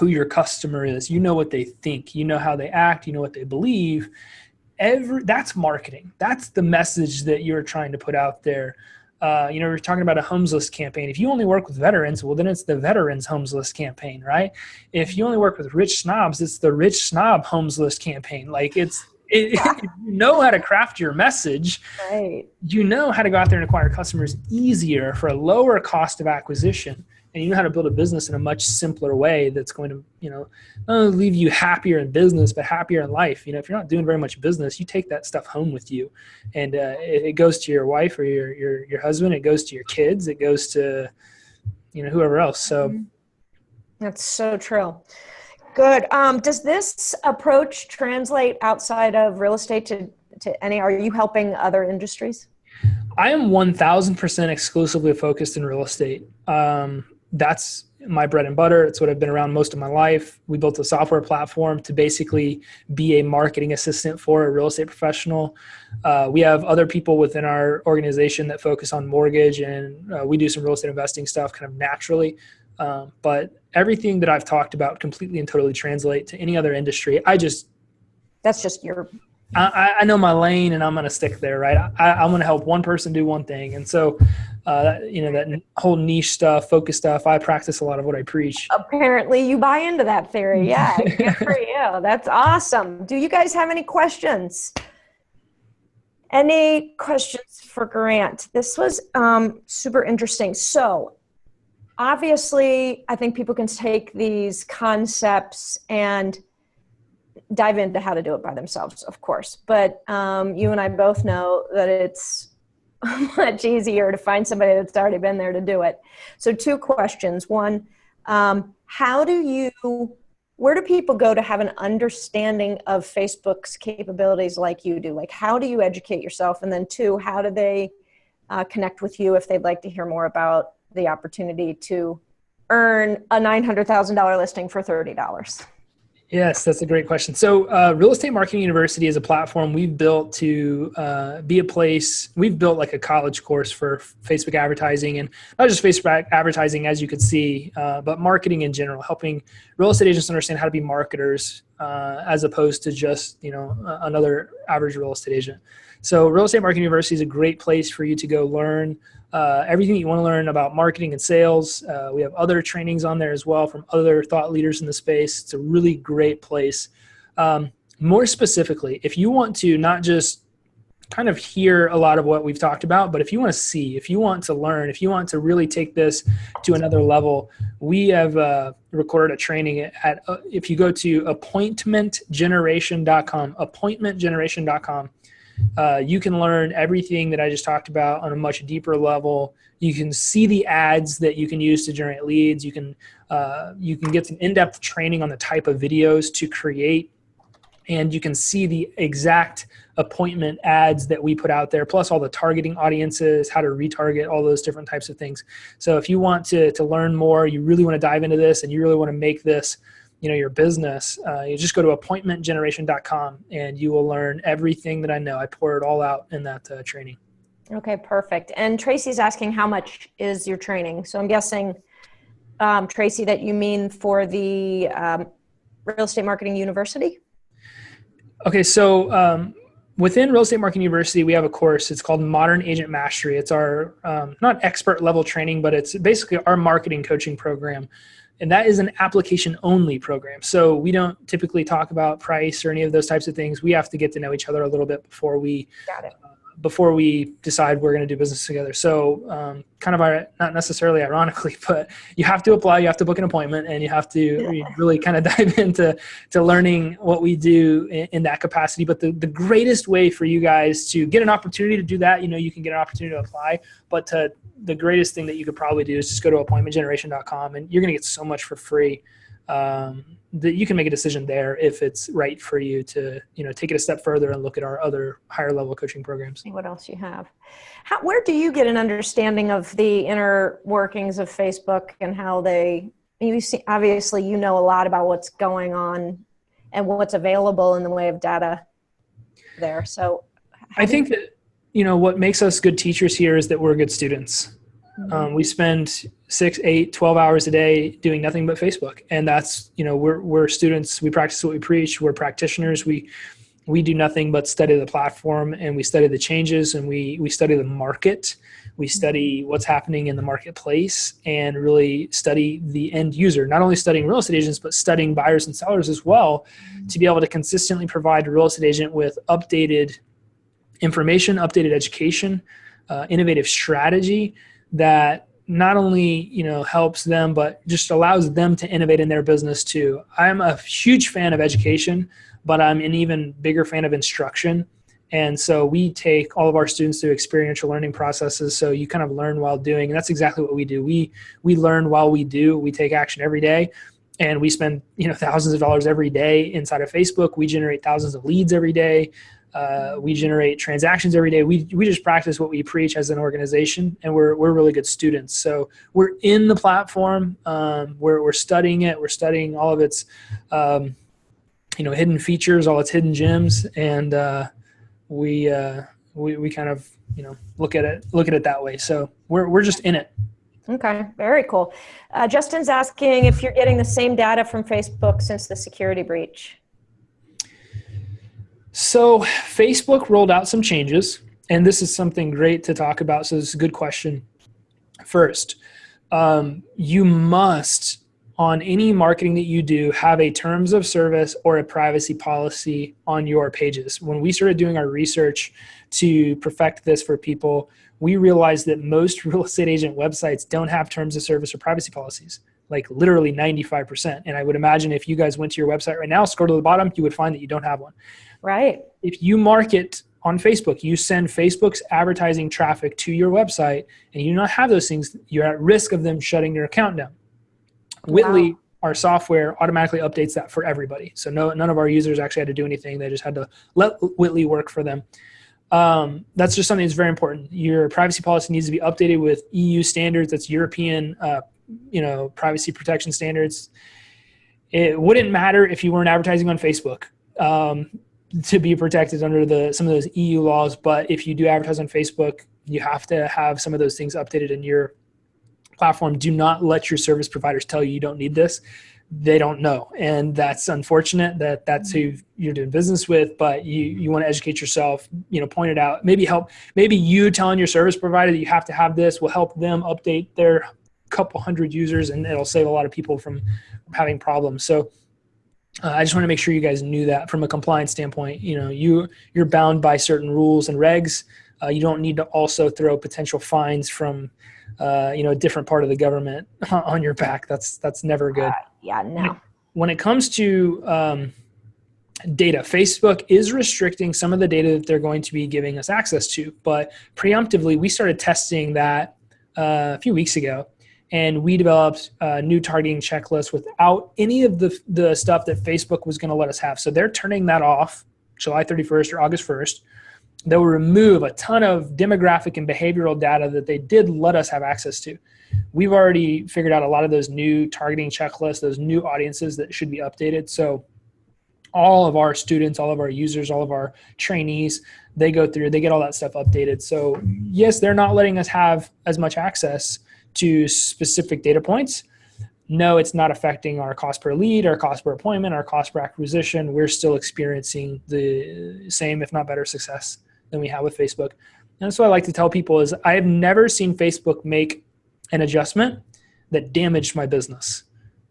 Speaker 2: who your customer is, you know what they think, you know how they act, you know what they believe, that's marketing. That's the message that you're trying to put out there. We're talking about a homes list campaign. If you only work with veterans, well, then it's the veterans homes list campaign, right? If you only work with rich snobs, it's the rich snob homes list campaign. Like if you know how to craft your message, right? You know how to go out there and acquire customers easier for a lower cost of acquisition. And you know how to build a business in a much simpler way that's going to, not only leave you happier in business, but happier in life. If you're not doing very much business, you take that stuff home with you. And it goes to your wife or your husband. It goes to your kids. It goes to, whoever else. So
Speaker 1: that's so true. Good. Does this approach translate outside of real estate to any? Are you helping other industries?
Speaker 2: I am 1,000% exclusively focused in real estate. That's my bread and butter. It's what I've been around most of my life. We built a software platform to basically be a marketing assistant for a real estate professional. We have other people within our organization that focus on mortgage, and we do some real estate investing stuff kind of naturally. But everything that I've talked about completely and totally translate to any other industry.
Speaker 1: That's just your...
Speaker 2: I know my lane, and I'm going to stick there, right? I'm going to help one person do one thing. And so, that whole niche stuff, focus stuff, I practice a lot of what I preach.
Speaker 1: Apparently you buy into that theory. Yeah, good for you. That's awesome. Do you guys have any questions? Any questions for Grant? This was super interesting. So obviously, I think people can take these concepts and dive into how to do it by themselves, of course. But you and I both know that it's much easier to find somebody that's already been there to do it. So 2 questions. One, where do people go to have an understanding of Facebook's capabilities like you do? Like, how do you educate yourself? And then 2, how do they connect with you if they'd like to hear more about the opportunity to earn a $900,000 listing for $30?
Speaker 2: Yes, that's a great question. So Real Estate Marketing University is a platform we've built to be a place. We've built like a college course for Facebook advertising, and not just Facebook advertising, as you could see, but marketing in general, helping real estate agents understand how to be marketers as opposed to just, another average real estate agent. So Real Estate Marketing University is a great place for you to go learn everything you want to learn about marketing and sales. We have other trainings on there as well from other thought leaders in the space. It's a really great place. More specifically, if you want to not just kind of hear a lot of what we've talked about, but if you want to see, if you want to learn, if you want to really take this to another level, we have recorded a training at if you go to appointmentgeneration.com, you can learn everything that I just talked about on a much deeper level. You can see the ads that you can use to generate leads. You can get some in-depth training on the type of videos to create, and you can see the exact appointment ads that we put out there, plus all the targeting audiences, how to retarget, all those different types of things. So if you want to learn more, you really want to dive into this, and you really want to make this your business, you just go to appointmentgeneration.com and you will learn everything that I know. I pour it all out in that training.
Speaker 1: Okay, perfect. And Tracy's asking, how much is your training? So I'm guessing, Tracy, that you mean for the Real Estate Marketing University?
Speaker 2: Okay, so within Real Estate Marketing University, we have a course. It's called Modern Agent Mastery. It's our not expert level training, but it's basically our marketing coaching program. And that is an application only program. So we don't typically talk about price or any of those types of things. We have to get to know each other a little bit before we decide we're going to do business together. So kind of not necessarily ironically, but you have to apply, you have to book an appointment, and you have to really kind of dive into learning what we do in that capacity. But the greatest way for you guys to get an opportunity to do that, you can get an opportunity to apply, but the greatest thing that you could probably do is just go to appointmentgeneration.com, and you're going to get so much for free that you can make a decision there if it's right for you to, take it a step further and look at our other higher level coaching programs.
Speaker 1: See what else you have. Where do you get an understanding of the inner workings of Facebook and how obviously you know a lot about what's going on and what's available in the way of data there. So
Speaker 2: I think that, what makes us good teachers here is that we're good students. We spend 6, 8, 12 hours a day doing nothing but Facebook. And that's, we're students. We practice what we preach. We're practitioners. We do nothing but study the platform, and we study the changes, and we study the market. We study what's happening in the marketplace and really study the end user, not only studying real estate agents, but studying buyers and sellers as well, to be able to consistently provide a real estate agent with updated information, updated education, innovative strategy that not only, helps them, but just allows them to innovate in their business too. I'm a huge fan of education, but I'm an even bigger fan of instruction. And so we take all of our students through experiential learning processes. So you kind of learn while doing, and that's exactly what we do. We learn while we do. We take action every day, and we spend, thousands of dollars every day inside of Facebook. We generate thousands of leads every day. We generate transactions every day. We just practice what we preach as an organization, and we're really good students. So we're in the platform. We're studying it. We're studying all of its, hidden features, all its hidden gems, and we kind of look at it that way. So we're just in it.
Speaker 1: Okay, very cool. Justin's asking if you're getting the same data from Facebook since the security breach.
Speaker 2: So Facebook rolled out some changes, and this is something great to talk about. So this is a good question. First, you must on any marketing that you do, have a terms of service or a privacy policy on your pages. When we started doing our research to perfect this for people, we realized that most real estate agent websites don't have terms of service or privacy policies, like literally 95%. And I would imagine if you guys went to your website right now, scroll to the bottom, you would find that you don't have one.
Speaker 1: Right.
Speaker 2: If you market on Facebook, you send Facebook's advertising traffic to your website and you do not have those things, you're at risk of them shutting your account down. Whitley, our software, automatically updates that for everybody. So none of our users actually had to do anything. They just had to let Whitley work for them. That's just something that's very important. Your privacy policy needs to be updated with EU standards. That's European, privacy protection standards. It wouldn't matter if you weren't advertising on Facebook to be protected under some of those EU laws. But if you do advertise on Facebook, you have to have some of those things updated in your platform. Do not let your service providers tell you don't need this. They don't know. And that's unfortunate that that's who you're doing business with, but you want to educate yourself, point it out, maybe you telling your service provider that you have to have this will help them update their couple hundred users, and it'll save a lot of people from having problems. So I just want to make sure you guys knew that from a compliance standpoint. You're bound by certain rules and regs. You don't need to also throw potential fines from a different part of the government on your back. That's never good.
Speaker 1: No.
Speaker 2: When it comes to data, Facebook is restricting some of the data that they're going to be giving us access to. But preemptively, we started testing that a few weeks ago, and we developed a new targeting checklist without any of the stuff that Facebook was going to let us have. So they're turning that off July 31st or August 1st. They'll remove a ton of demographic and behavioral data that they did let us have access to. We've already figured out a lot of those new targeting checklists, those new audiences that should be updated. So all of our students, all of our users, all of our trainees, they go through, they get all that stuff updated. So yes, they're not letting us have as much access to specific data points. No, it's not affecting our cost per lead, our cost per appointment, our cost per acquisition. We're still experiencing the same, if not better, success than we have with Facebook. And that's what I like to tell people is I have never seen Facebook make an adjustment that damaged my business,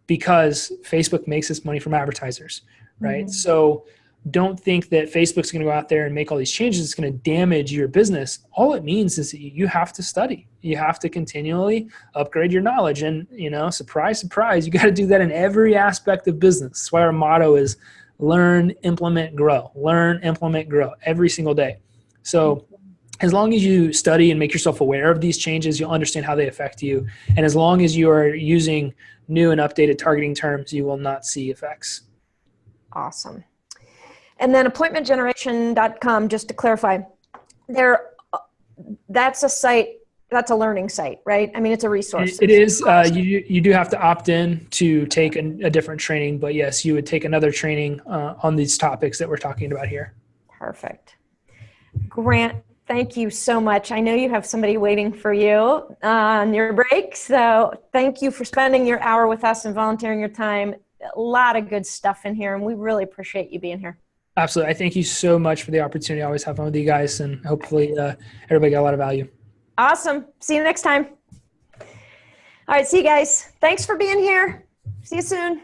Speaker 2: because Facebook makes its money from advertisers, right? Mm-hmm. So don't think that Facebook's going to go out there and make all these changes. It's going to damage your business. All it means is that you have to study. You have to continually upgrade your knowledge. And, surprise, surprise, you got to do that in every aspect of business. That's why our motto is learn, implement, grow. Learn, implement, grow every single day. So as long as you study and make yourself aware of these changes, you'll understand how they affect you. And as long as you are using new and updated targeting terms, you will not see effects.
Speaker 1: Awesome. And then appointmentgeneration.com, just to clarify, that's a site, that's a learning site, right? I mean, it's a resource.
Speaker 2: It is. You do have to opt in to take a different training, but yes, you would take another training on these topics that we're talking about here.
Speaker 1: Perfect. Grant, thank you so much. I know you have somebody waiting for you on your break, so thank you for spending your hour with us and volunteering your time. A lot of good stuff in here, and we really appreciate you being here.
Speaker 2: Absolutely. I thank you so much for the opportunity. I always have fun with you guys, and hopefully everybody got a lot of value.
Speaker 1: Awesome. See you next time. All right. See you guys. Thanks for being here. See you soon.